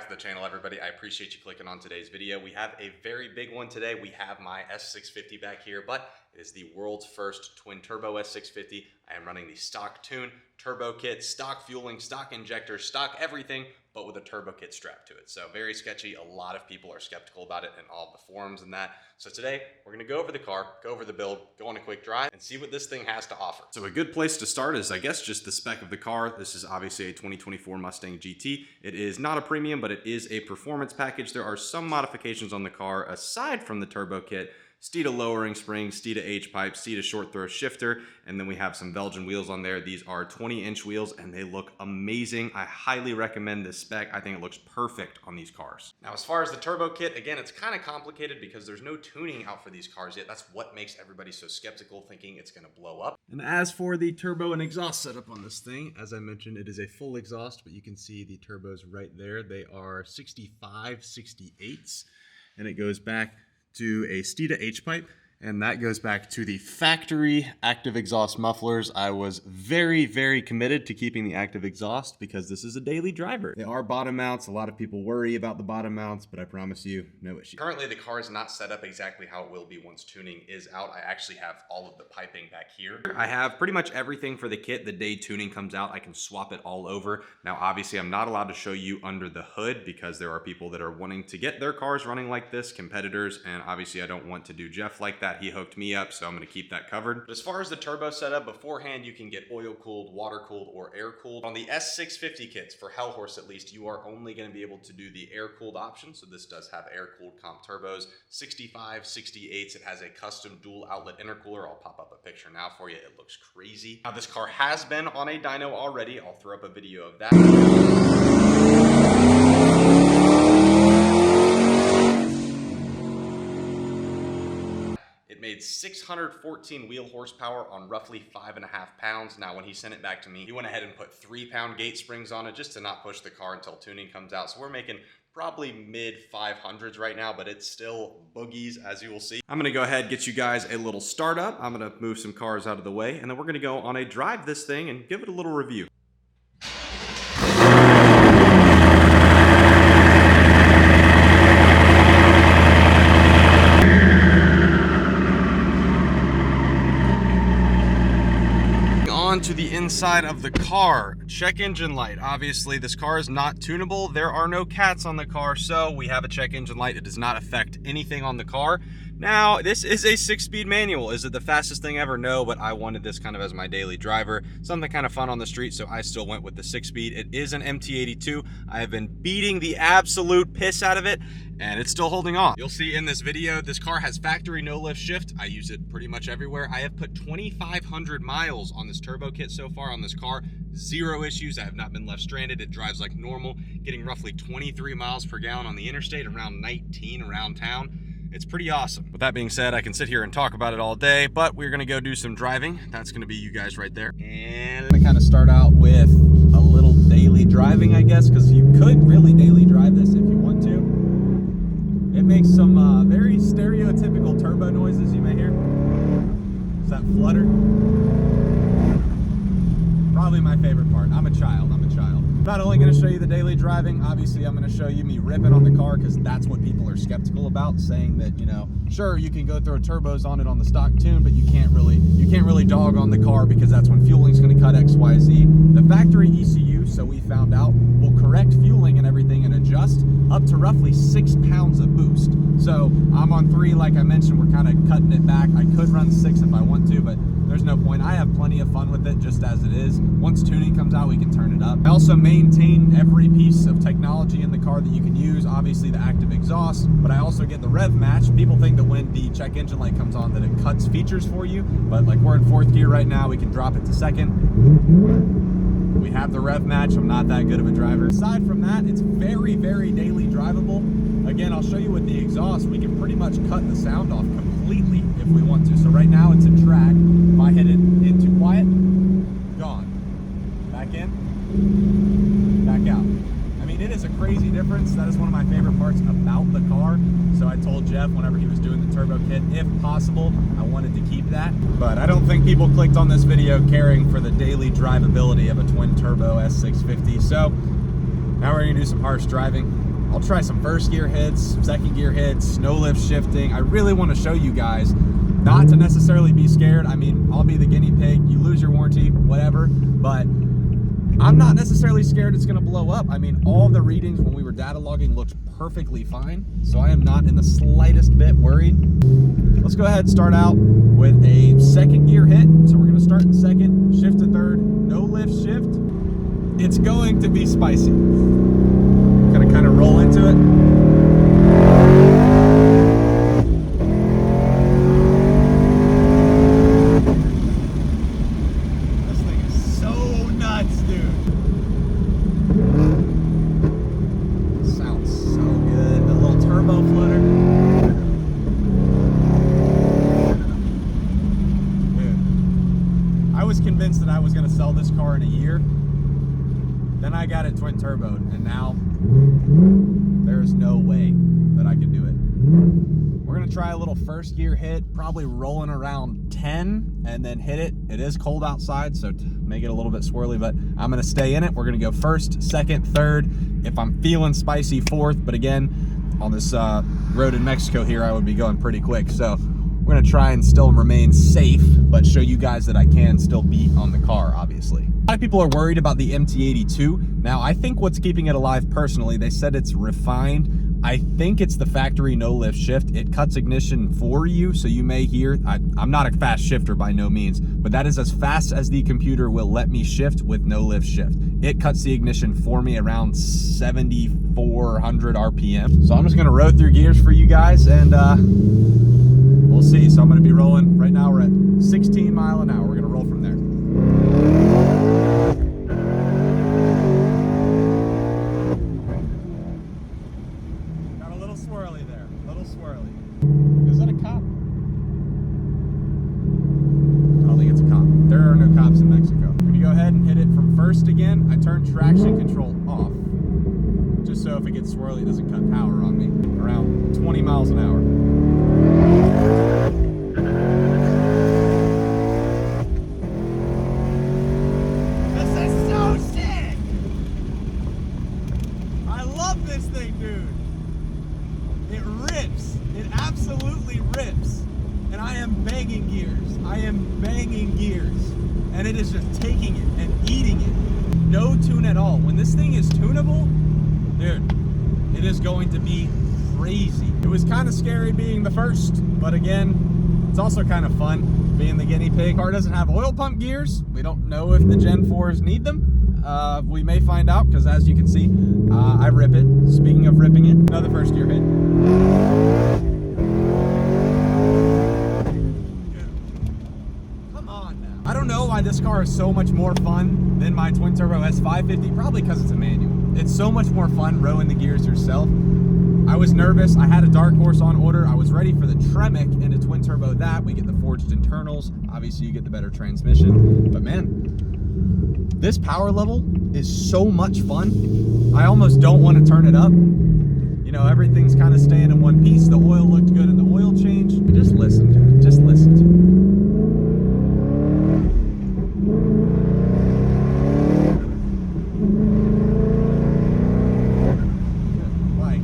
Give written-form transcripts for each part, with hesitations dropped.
to the channel, everybody. I appreciate you clicking on today's video. We have a very big one today. We have my S650 back here, but it is the world's first twin turbo S650. I am running the stock tune, turbo kit, stock fueling, stock injectors, stock everything, but with a turbo kit strapped to it. So very sketchy. A lot of people are skeptical about it in all the forums and that. So today we're gonna go over the car, go over the build, go on a quick drive and see what this thing has to offer. So a good place to start is, I guess, just the spec of the car. This is obviously a 2024 Mustang GT. It is not a premium, but it is a performance package. There are some modifications on the car aside from the turbo kit. Steeda lowering springs, Steeda H-pipe, Steeda short throw shifter, and then we have some Belgian wheels on there. These are 20-inch wheels and they look amazing. I highly recommend this spec. I think it looks perfect on these cars. Now, as far as the turbo kit, again, it's kind of complicated because there's no tuning out for these cars yet. That's what makes everybody so skeptical, thinking it's gonna blow up. And as for the turbo and exhaust setup on this thing, as I mentioned, it is a full exhaust, but you can see the turbos right there. They are 65, 68s, and it goes back to a Steeda H-pipe, and that goes back to the factory active exhaust mufflers. I was very, very committed to keeping the active exhaust because this is a daily driver. They are bottom mounts. A lot of people worry about the bottom mounts, but I promise you, no issue. Currently, the car is not set up exactly how it will be once tuning is out. I actually have all of the piping back here. I have pretty much everything for the kit. The day tuning comes out, I can swap it all over. Now, obviously, I'm not allowed to show you under the hood because there are people that are wanting to get their cars running like this, competitors, and obviously I don't want to do Jeff like that. He hooked me up, so I'm going to keep that covered. But as far as the turbo setup, beforehand you can get oil-cooled, water-cooled, or air-cooled. On the S650 kits, for Hellhorse at least, you are only going to be able to do the air-cooled option, so this does have air-cooled comp turbos. 65, 68s, it has a custom dual-outlet intercooler. I'll pop up a picture now for you. It looks crazy. Now, this car has been on a dyno already. I'll throw up a video of that. It made 614 wheel horsepower on roughly 5.5 pounds. Now, when he sent it back to me, he went ahead and put 3-pound gate springs on it just to not push the car until tuning comes out. So we're making probably mid 500s right now, but it's still boogies, as you will see. I'm gonna go ahead and get you guys a little startup. I'm gonna move some cars out of the way, and then we're gonna go on a drive this thing and give it a little review. To the inside of the car. Check engine light. Obviously, this car is not tunable. There are no cats on the car, so we have a check engine light. It does not affect anything on the car. Now, this is a 6-speed manual. Is it the fastest thing ever? No, but I wanted this kind of as my daily driver, something kind of fun on the street, so I still went with the 6-speed. It is an MT82. I have been beating the absolute piss out of it, and it's still holding on. You'll see in this video, this car has factory no-lift shift. I use it pretty much everywhere. I have put 2,500 miles on this turbo kit so far on this car. Zero issues. I have not been left stranded. It drives like normal, getting roughly 23 miles per gallon on the interstate, around 19 around town. It's pretty awesome. With that being said, I can sit here and talk about it all day, but we're gonna go do some driving. That's gonna be you guys right there. And I'm gonna kind of start out with a little daily driving, I guess, because you could really daily drive this if you want to. It makes some very stereotypical turbo noises you may hear. Is that flutter? Probably my favorite part. I'm a child. Not only going to show you the daily driving, obviously I'm going to show you me ripping on the car because that's what people are skeptical about, saying that, you know, sure, you can go throw turbos on it on the stock tune, but you can't really dog on the car because that's when fueling's going to cut XYZ. The factory ECU, so we found out, will correct fueling and everything and adjust up to roughly 6 pounds of boost. So I'm on 3, like I mentioned. We're kind of cutting it back. I could run 6 if I want to, but there's no point. I have plenty of fun with it just as it is. Once tuning comes out, we can turn it up. I also maintain every piece of technology in the car that you can use. Obviously the active exhaust, but I also get the rev match. People think that when the check engine light comes on that it cuts features for you, but like we're in 4th gear right now, we can drop it to 2nd. We have the rev match. I'm not that good of a driver. Aside from that, it's very, very daily drivable. Again, I'll show you with the exhaust, we can pretty much cut the sound off completely if we want to. So right now it's in track. If I hit it into quiet, gone. Back in, back out. I mean, it is a crazy difference. That is one of my favorite parts about the car. So I told Jeff whenever he was doing the turbo kit, if possible, I wanted to keep that. But I don't think people clicked on this video caring for the daily drivability of a twin turbo S650. So now we're gonna do some harsh driving. I'll try some first gear hits, second gear hits, no lift shifting. I really want to show you guys not to necessarily be scared. I mean, I'll be the guinea pig. You lose your warranty, whatever, but I'm not necessarily scared it's gonna blow up. I mean, all the readings when we were data logging looked perfectly fine, so I am not in the slightest bit worried. Let's go ahead and start out with a second gear hit. So we're gonna start in second, shift to third, no lift shift. It's going to be spicy. Gonna kind of roll into it. Convinced that I was going to sell this car in a year. Then I got it twin turboed, and now there's no way that I can do it. We're going to try a little first gear hit, probably rolling around 10 and then hit it. It is cold outside, so to make it a little bit swirly, but I'm going to stay in it. We're going to go first, second, third. If I'm feeling spicy, fourth, but again, on this road in Mexico here, I would be going pretty quick. So we're gonna try and still remain safe, but show you guys that I can still beat on the car, obviously. A lot of people are worried about the MT82. Now, I think what's keeping it alive personally, they said it's refined. I think it's the factory no lift shift. It cuts ignition for you, so you may hear, I'm not a fast shifter by no means, but that is as fast as the computer will let me shift with no lift shift. It cuts the ignition for me around 7,400 RPM. So I'm just gonna row through gears for you guys, and we'll see. So I'm going to be rolling. Right now we're at 16 miles an hour. We're going to roll from there. Got a little swirly there. A little swirly. Is that a cop? I don't think it's a cop. There are no cops in Mexico. I'm going to go ahead and hit it from first again. I turn traction control off, just so if it gets swirly, it doesn't cut power on me. Around 20 miles an hour. This thing, dude, it rips. It absolutely rips. And I am banging gears. I am banging gears, and it is just taking it and eating it. No tune at all. When this thing is tunable, dude, it is going to be crazy. It was kind of scary being the first, but again, it's also kind of fun being the guinea pig. Car doesn't have oil pump gears. We don't know if the Gen 4s need them. We may find out, because as you can see, I rip it. Speaking of ripping it, another first gear hit. Come on now. I don't know why this car is so much more fun than my twin turbo S650, probably because it's a manual. It's so much more fun rowing the gears yourself. I was nervous. I had a darkhorse on order. I was ready for the Tremec and a twin turbo that. We get the forged internals. Obviously, you get the better transmission. But man, this power level is so much fun. I almost don't want to turn it up. You know, everything's kind of staying in one piece. The oil looked good in the oil change. Just listen to it. Just listen to it. Like,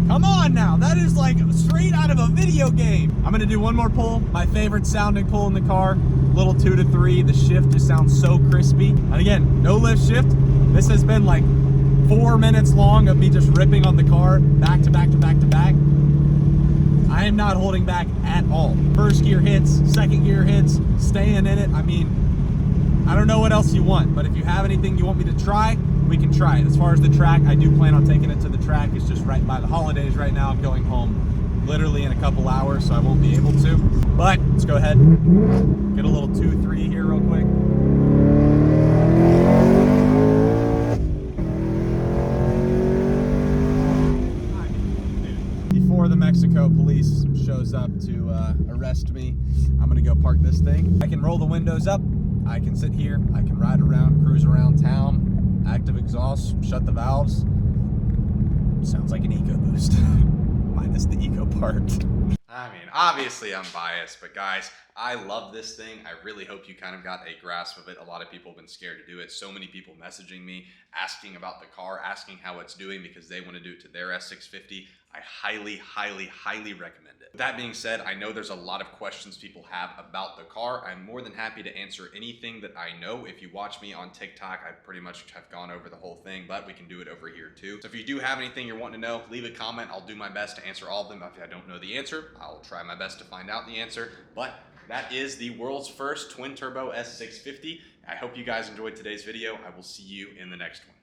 come on now. That is like straight out of a video game. I'm going to do one more pull. My favorite sounding pull in the car. Little 2 to 3. The shift just sounds so crispy. And again, no lift shift. This has been like 4 minutes long of me just ripping on the car back to back to back to back. I am not holding back at all. First gear hits, second gear hits, staying in it. I mean, I don't know what else you want, but if you have anything you want me to try, we can try it. As far as the track, I do plan on taking it to the track. It's just right by the holidays right now. I'm going home literally in a couple hours, so I won't be able to. But let's go ahead, get a little 2-3 here real quick. Before the Mexico police shows up to arrest me, I'm gonna go park this thing. I can roll the windows up, I can sit here, I can ride around, cruise around town, active exhaust, shut the valves. Sounds like an EcoBoost. Minus the eco part. I mean, Obviously, I'm biased, but guys, I love this thing. I really hope you kind of got a grasp of it. A lot of people have been scared to do it. So many people messaging me, asking about the car, asking how it's doing because they want to do it to their S650. I highly, highly, highly recommend it. With that being said, I know there's a lot of questions people have about the car. I'm more than happy to answer anything that I know. If you watch me on TikTok, I pretty much have gone over the whole thing, but we can do it over here too. So if you do have anything you're wanting to know, leave a comment. I'll do my best to answer all of them. If I don't know the answer, I'll try my best to find out the answer. But that is the world's first twin turbo S650. I hope you guys enjoyed today's video. I will see you in the next one.